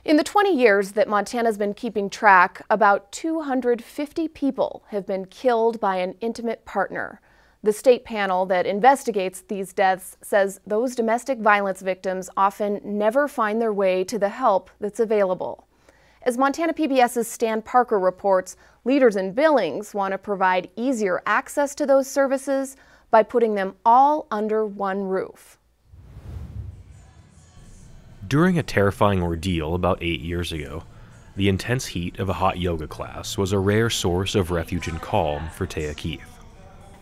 In the 20 years that Montana's been keeping track, about 250 people have been killed by an intimate partner. The state panel that investigates these deaths says those domestic violence victims often never find their way to the help that's available. As Montana PBS's Stan Parker reports, leaders in Billings want to provide easier access to those services by putting them all under one roof. During a terrifying ordeal about 8 years ago, the intense heat of a hot yoga class was a rare source of refuge and calm for Taya Keith.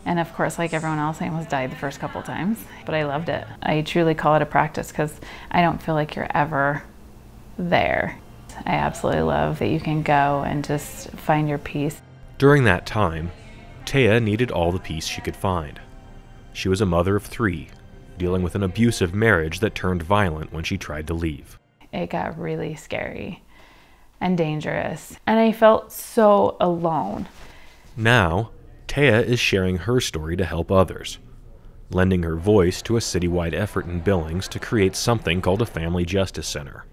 And of course, like everyone else, I almost died the first couple times, but I loved it. I truly call it a practice because I don't feel like you're ever there. I absolutely love that you can go and just find your peace. During that time, Taya needed all the peace she could find. She was a mother of 3, dealing with an abusive marriage that turned violent when she tried to leave. It got really scary and dangerous, and I felt so alone. Now, Taya is sharing her story to help others, lending her voice to a citywide effort in Billings to create something called a Family Justice Center,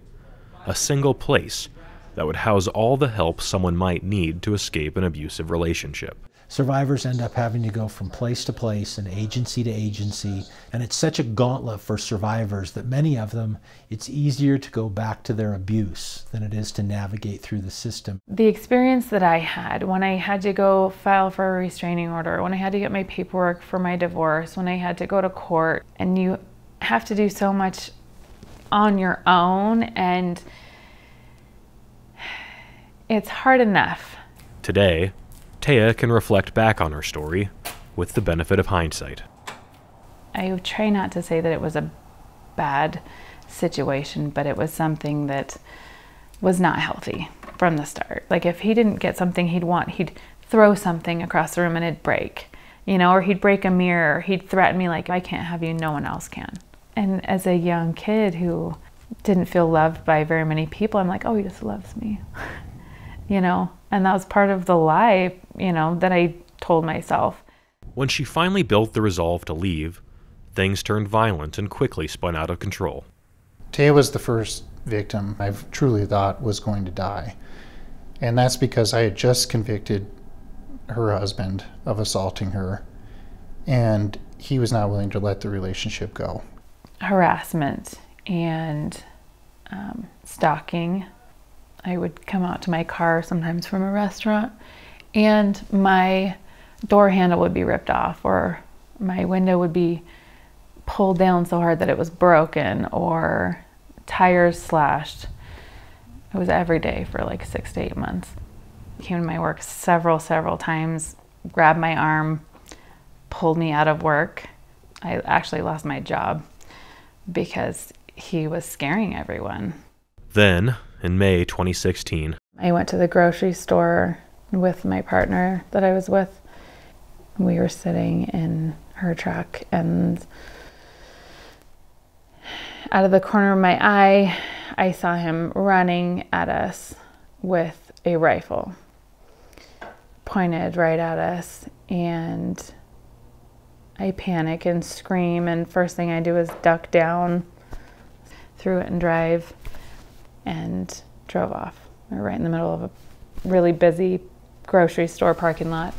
a single place that would house all the help someone might need to escape an abusive relationship. Survivors end up having to go from place to place and agency to agency, and it's such a gauntlet for survivors that many of them, it's easier to go back to their abuse than it is to navigate through the system. The experience that I had when I had to go file for a restraining order, when I had to get my paperwork for my divorce, when I had to go to court, and you have to do so much on your own, and it's hard enough. Today, Taya can reflect back on her story with the benefit of hindsight. I try not to say that it was a bad situation, but it was something that was not healthy from the start. Like if he didn't get something he'd want, he'd throw something across the room and it'd break, you know, or he'd break a mirror, he'd threaten me like, I can't have you, no one else can. And as a young kid who didn't feel loved by very many people, I'm like, oh, he just loves me, you know? And that was part of the lie, you know, that I told myself. When she finally built the resolve to leave, things turned violent and quickly spun out of control. Taya was the first victim I truly thought was going to die. And that's because I had just convicted her husband of assaulting her, and he was not willing to let the relationship go. Harassment and stalking. I would come out to my car sometimes from a restaurant and my door handle would be ripped off, or my window would be pulled down so hard that it was broken, or tires slashed. It was every day for like 6 to 8 months. He came to my work several times, grabbed my arm, pulled me out of work. I actually lost my job because he was scaring everyone. Then, in May 2016, I went to the grocery store with my partner that I was with. We were sitting in her truck, and out of the corner of my eye, I saw him running at us with a rifle, pointed right at us, and I panic and scream, and first thing I do is duck down, threw it and drive, and drove off. We were right in the middle of a really busy grocery store parking lot,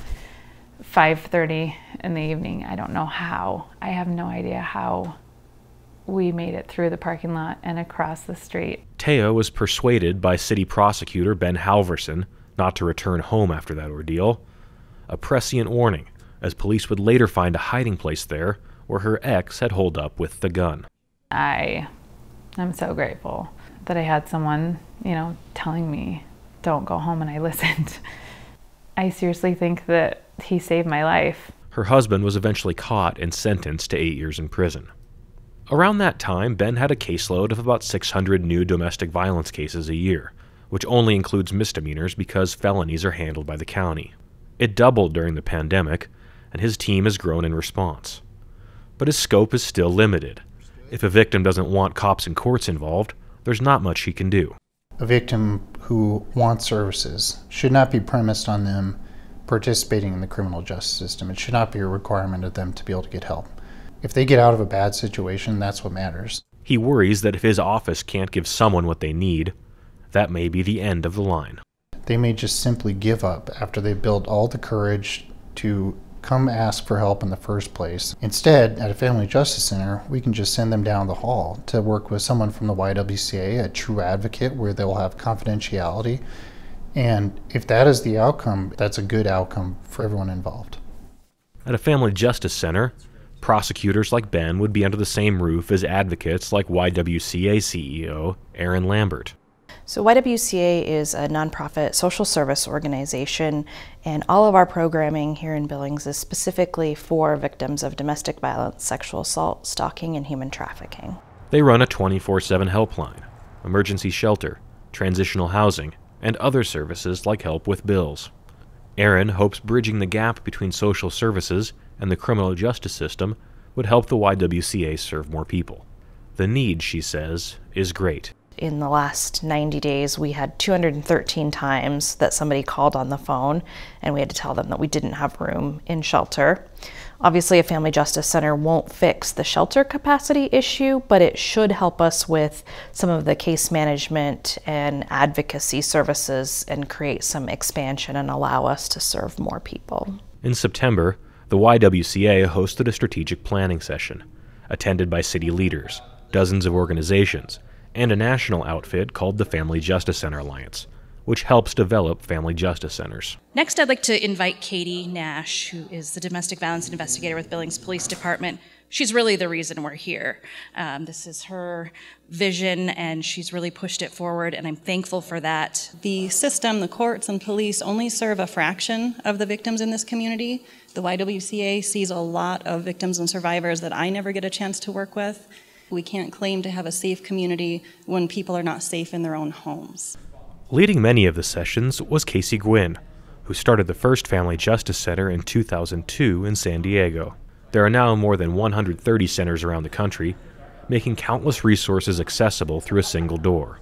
5:30 in the evening. I don't know how. I have no idea how we made it through the parking lot and across the street. Taya was persuaded by city prosecutor Ben Halverson not to return home after that ordeal, a prescient warning, as police would later find a hiding place there where her ex had holed up with the gun. I'm so grateful that I had someone, you know, telling me, don't go home, and I listened. I seriously think that he saved my life. Her husband was eventually caught and sentenced to 8 years in prison. Around that time, Ben had a caseload of about 600 new domestic violence cases a year, which only includes misdemeanors because felonies are handled by the county. It doubled during the pandemic, and his team has grown in response. But his scope is still limited. If a victim doesn't want cops and courts involved, there's not much he can do. A victim who wants services should not be premised on them participating in the criminal justice system. It should not be a requirement of them to be able to get help. If they get out of a bad situation, that's what matters. He worries that if his office can't give someone what they need, that may be the end of the line. They may just simply give up after they've built all the courage to come ask for help in the first place. Instead, at a family justice center, we can just send them down the hall to work with someone from the YWCA, a true advocate, where they'll have confidentiality. And if that is the outcome, that's a good outcome for everyone involved. At a family justice center, prosecutors like Ben would be under the same roof as advocates like YWCA CEO Aaron Lambert. So YWCA is a nonprofit social service organization, and all of our programming here in Billings is specifically for victims of domestic violence, sexual assault, stalking, and human trafficking. They run a 24/7 helpline, emergency shelter, transitional housing, and other services like help with bills. Aaron hopes bridging the gap between social services and the criminal justice system would help the YWCA serve more people. The need, she says, is great. In the last 90 days, we had 213 times that somebody called on the phone, and we had to tell them that we didn't have room in shelter. Obviously, a family justice center won't fix the shelter capacity issue, but it should help us with some of the case management and advocacy services and create some expansion and allow us to serve more people. In September, the YWCA hosted a strategic planning session, attended by city leaders, dozens of organizations, and a national outfit called the Family Justice Center Alliance, which helps develop family justice centers. Next, I'd like to invite Katie Nash, who is the domestic violence investigator with Billings Police Department. She's really the reason we're here. This is her vision, and she's really pushed it forward, and I'm thankful for that. The system, the courts and police only serve a fraction of the victims in this community. The YWCA sees a lot of victims and survivors that I never get a chance to work with. We can't claim to have a safe community when people are not safe in their own homes. Leading many of the sessions was Casey Gwynn, who started the first Family Justice Center in 2002 in San Diego. There are now more than 130 centers around the country, making countless resources accessible through a single door.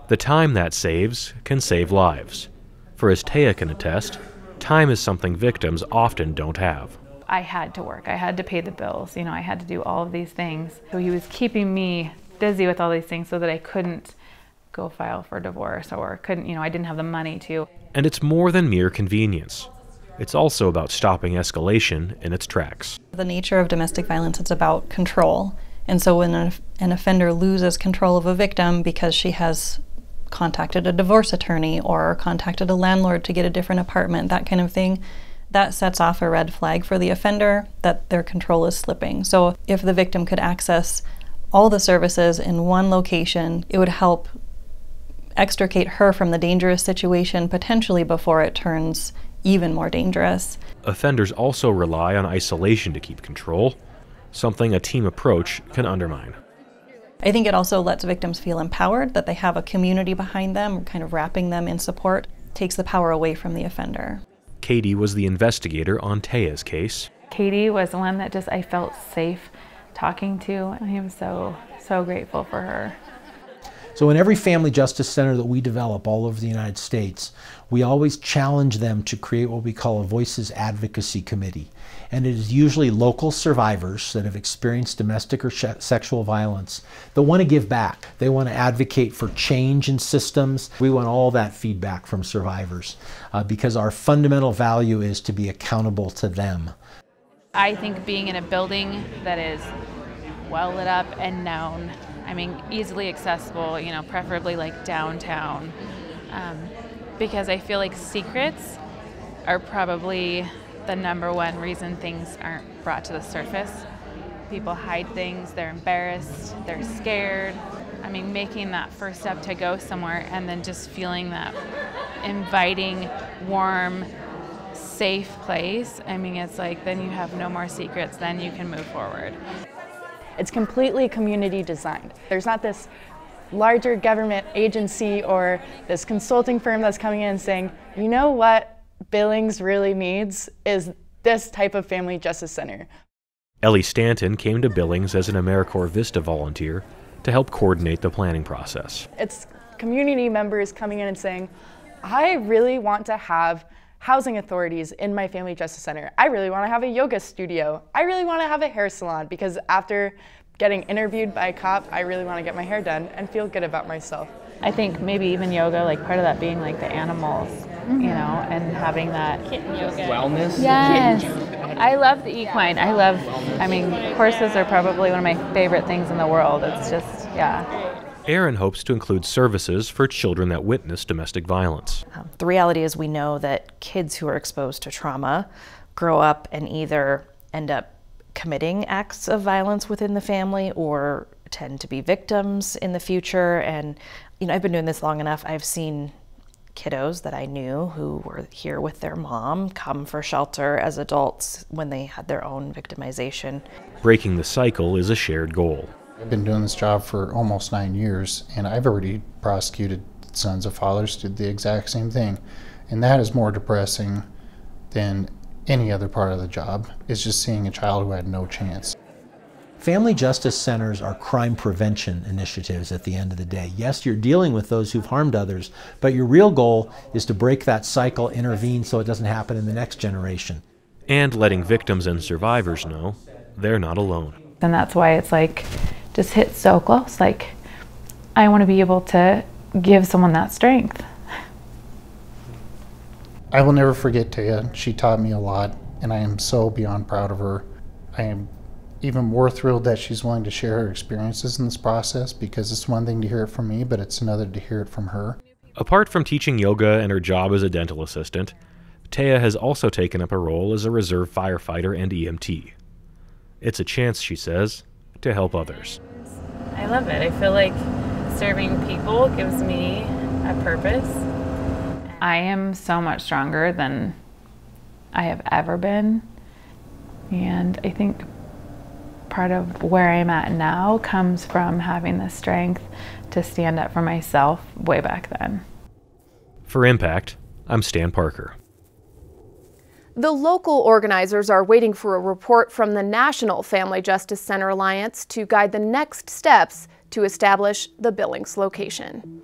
The time that saves can save lives. For as Taya can attest, time is something victims often don't have. I had to work. I had to pay the bills. I had to do all of these things. So he was keeping me busy with all these things so that I couldn't go file for divorce or couldn't, I didn't have the money to. And it's more than mere convenience. It's also about stopping escalation in its tracks. The nature of domestic violence, it's about control. And so when an offender loses control of a victim because she has contacted a divorce attorney or contacted a landlord to get a different apartment, that kind of thing, that sets off a red flag for the offender that their control is slipping. So if the victim could access all the services in one location, it would help extricate her from the dangerous situation potentially before it turns even more dangerous. Offenders also rely on isolation to keep control, something a team approach can undermine. I think it also lets victims feel empowered, that they have a community behind them, kind of wrapping them in support, takes the power away from the offender. Katie was the investigator on Taya's case. Katie was the one that I felt safe talking to. I am so grateful for her. So in every family justice center that we develop all over the United States, we always challenge them to create what we call a Voices Advocacy Committee. And it is usually local survivors that have experienced domestic or sexual violence that want to give back. They want to advocate for change in systems. We want all that feedback from survivors because our fundamental value is to be accountable to them. I think being in a building that is well lit up and known, easily accessible, preferably like downtown, because I feel like secrets are probably the #1 reason things aren't brought to the surface. People hide things, they're embarrassed, they're scared. Making that first step to go somewhere and then just feeling that inviting, warm, safe place, it's like then you have no more secrets, then you can move forward. It's completely community designed. There's not this larger government agency or this consulting firm that's coming in and saying, you know what Billings really needs is this type of family justice center. Ellie Stanton came to Billings as an AmeriCorps Vista volunteer to help coordinate the planning process. It's community members coming in and saying, I really want to have housing authorities in my family justice center. I really want to have a yoga studio. I really want to have a hair salon because after getting interviewed by a cop, I really want to get my hair done and feel good about myself. I think maybe even yoga, like part of that being like the animals, you know, and having that wellness. Yes. I love the equine. I mean, horses are probably one of my favorite things in the world. It's just, yeah. Erin hopes to include services for children that witness domestic violence. The reality is we know that kids who are exposed to trauma grow up and either end up committing acts of violence within the family or tend to be victims in the future. And, you know, I've been doing this long enough. I've seen kiddos that I knew who were here with their mom come for shelter as adults when they had their own victimization. Breaking the cycle is a shared goal. I've been doing this job for almost 9 years, and I've already prosecuted sons of fathers who did the exact same thing. And that is more depressing than any other part of the job. It's just seeing a child who had no chance. Family justice centers are crime prevention initiatives at the end of the day. Yes, you're dealing with those who've harmed others, but your real goal is to break that cycle, intervene so it doesn't happen in the next generation. And letting victims and survivors know they're not alone. And that's why it's like, just hit so close. Like, I want to be able to give someone that strength. I will never forget Taya. She taught me a lot, and I am so beyond proud of her. I am even more thrilled that she's willing to share her experiences in this process, because it's one thing to hear it from me, but it's another to hear it from her. Apart from teaching yoga and her job as a dental assistant, Taya has also taken up a role as a reserve firefighter and EMT. It's a chance, she says, to help others. I love it. I feel like serving people gives me a purpose. I am so much stronger than I have ever been. And I think part of where I'm at now comes from having the strength to stand up for myself way back then. For Impact, I'm Stan Parker. The local organizers are waiting for a report from the National Family Justice Center Alliance to guide the next steps to establish the Billings location.